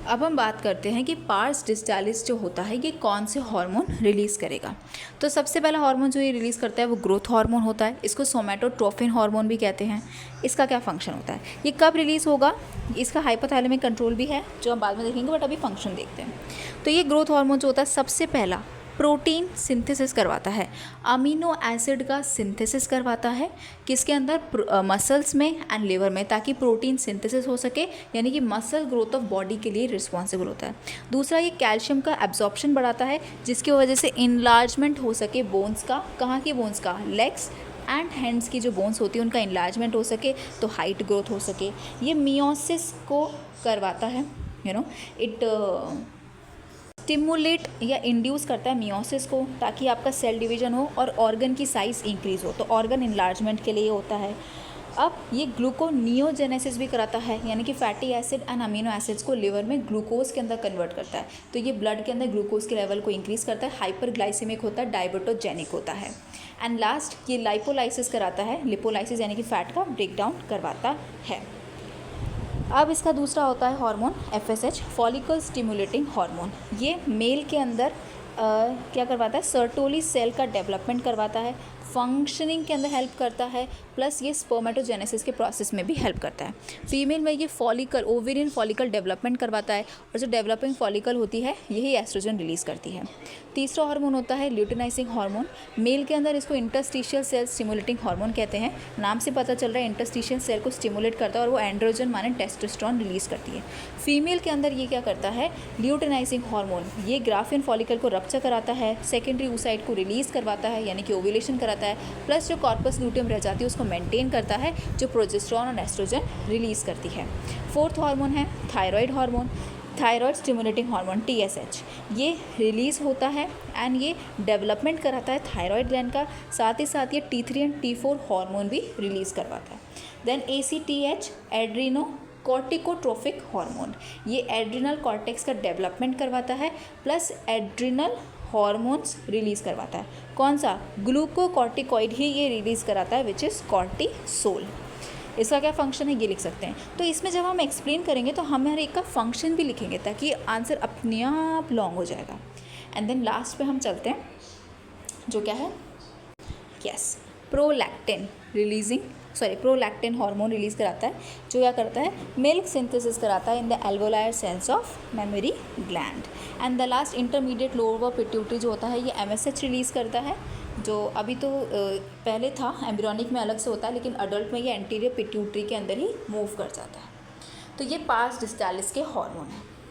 अब हम बात करते हैं कि पार्स डिस्टालिस जो होता है ये कौन से हार्मोन रिलीज़ करेगा। तो सबसे पहला हार्मोन जो ये रिलीज़ करता है वो ग्रोथ हार्मोन होता है। इसको सोमैटोट्रोफिन हार्मोन भी कहते हैं। इसका क्या फंक्शन होता है, ये कब रिलीज़ होगा, इसका हाइपोथैलेमिक कंट्रोल भी है जो हम बाद में देखेंगे, बट अभी फंक्शन देखते हैं। तो ये ग्रोथ हार्मोन जो होता है सबसे पहला प्रोटीन सिंथेसिस करवाता है, अमीनो एसिड का सिंथेसिस करवाता है, किसके अंदर, मसल्स में एंड लिवर में, ताकि प्रोटीन सिंथेसिस हो सके, यानी कि मसल ग्रोथ ऑफ बॉडी के लिए रिस्पॉन्सिबल होता है। दूसरा, ये कैल्शियम का एब्जॉर्प्शन बढ़ाता है, जिसकी वजह से इनलार्जमेंट हो सके बोन्स का। कहाँ की बोन्स का, लेग्स एंड हैंड्स की जो बोन्स होती है उनका इनलार्जमेंट हो सके, तो हाइट ग्रोथ हो सके। ये मियोसिस को करवाता है, इट स्टिमुलेट या इंड्यूस करता है मियोसिस को, ताकि आपका सेल डिवीजन हो और ऑर्गन की साइज़ इंक्रीज़ हो, तो ऑर्गन इनलार्जमेंट के लिए होता है। अब ये ग्लूकोनियोजेनेसिस भी कराता है, यानी कि fatty acid and amino acids को लिवर में ग्लूकोज के अंदर कन्वर्ट करता है। तो ये ब्लड के अंदर ग्लूकोज के लेवल को इंक्रीज़ करता है, हाइपरग्लाइसेमिक होता है, डायबिटोजेनिक होता है। एंड लास्ट, ये लाइपोलाइसिस कराता है, लिपोलाइसिस यानी कि फैट का ब्रेकडाउन करवाता है। अब इसका दूसरा होता है hormone FSH, follicle stimulating hormone. ये मेल के अंदर क्या करवाता है, सर्टोली सेल का डेवलपमेंट करवाता है, फंक्शनिंग के अंदर हेल्प करता है, प्लस ये स्पर्मेटोजेनेसिस के प्रोसेस में भी हेल्प करता है। फीमेल में ये फॉलिकल, ओवेरियन फॉलिकल डेवलपमेंट करवाता है, और जो डेवलपिंग फॉलिकल होती है यही एस्ट्रोजन रिलीज़ करती है। तीसरा हार्मोन होता है ल्यूटिनाइजिंग हार्मोन। मेल के अंदर इसको इंटरस्टिशियल सेल स्टिमुलेटिंग हार्मोन कहते हैं। नाम से पता चल रहा है इंटरस्टिशियल सेल को स्टिमुलेट करता है और वो एंड्रोजन माने टेस्टोस्टेरोन रिलीज़ करती है। फीमेल के अंदर ये क्या करता है, ल्यूटिनाइजिंग हार्मोन, ये ग्राफिन फॉलिकल को रप्चर कराता है, सेकेंडरी oocyte को रिलीज़ करवाता है, यानी कि ओव्यूलेशन कराता है, प्लस जो कॉर्पस लूटियम रह जाती है उसको मेंटेन करता है, जो प्रोजेस्टेरॉन और एस्ट्रोजन रिलीज़ करती है। फोर्थ हार्मोन है thyroid hormone, thyroid stimulating hormone TSH। ये रिलीज़ होता है एंड ये डेवलपमेंट कराता है थायराइड ग्लैंड का, साथ ही साथ ये T3 एंड T4 हार्मोन भी रिलीज़ करवाता है। देन ACTH, एड्रीनो कॉर्टिकोट्रोफिक हार्मोन, ये एड्रिनल कॉर्टेक्स का डेवलपमेंट करवाता है, प्लस एड्रिनल हॉर्मोन्स रिलीज़ करवाता है। कौन सा, ग्लूकोकॉर्टिकॉइड ही ये रिलीज़ कराता है, विच इज़ कॉर्टिसोल। इसका क्या फंक्शन है ये लिख सकते हैं। तो इसमें जब हम एक्सप्लेन करेंगे तो हम हर एक का फंक्शन भी लिखेंगे, ताकि आंसर अपने आप लॉन्ग हो जाएगा। एंड देन लास्ट पे हम चलते हैं, जो क्या है, यस, प्रोलैक्टिन हार्मोन रिलीज़ कराता है, जो क्या करता है, मिल्क सिंथेसिस कराता है in the alveolar cells of mammary gland. And the last, intermediate lower pituitary जो होता है ये MSH रिलीज़ करता है, जो अभी तो पहले था एम्ब्रियोनिक में अलग से होता है, लेकिन अडल्ट में ये एंटीरियर पिट्यूटरी के अंदर ही मूव कर जाता है। तो ये पार्स डिस्टालिस के हार्मोन है।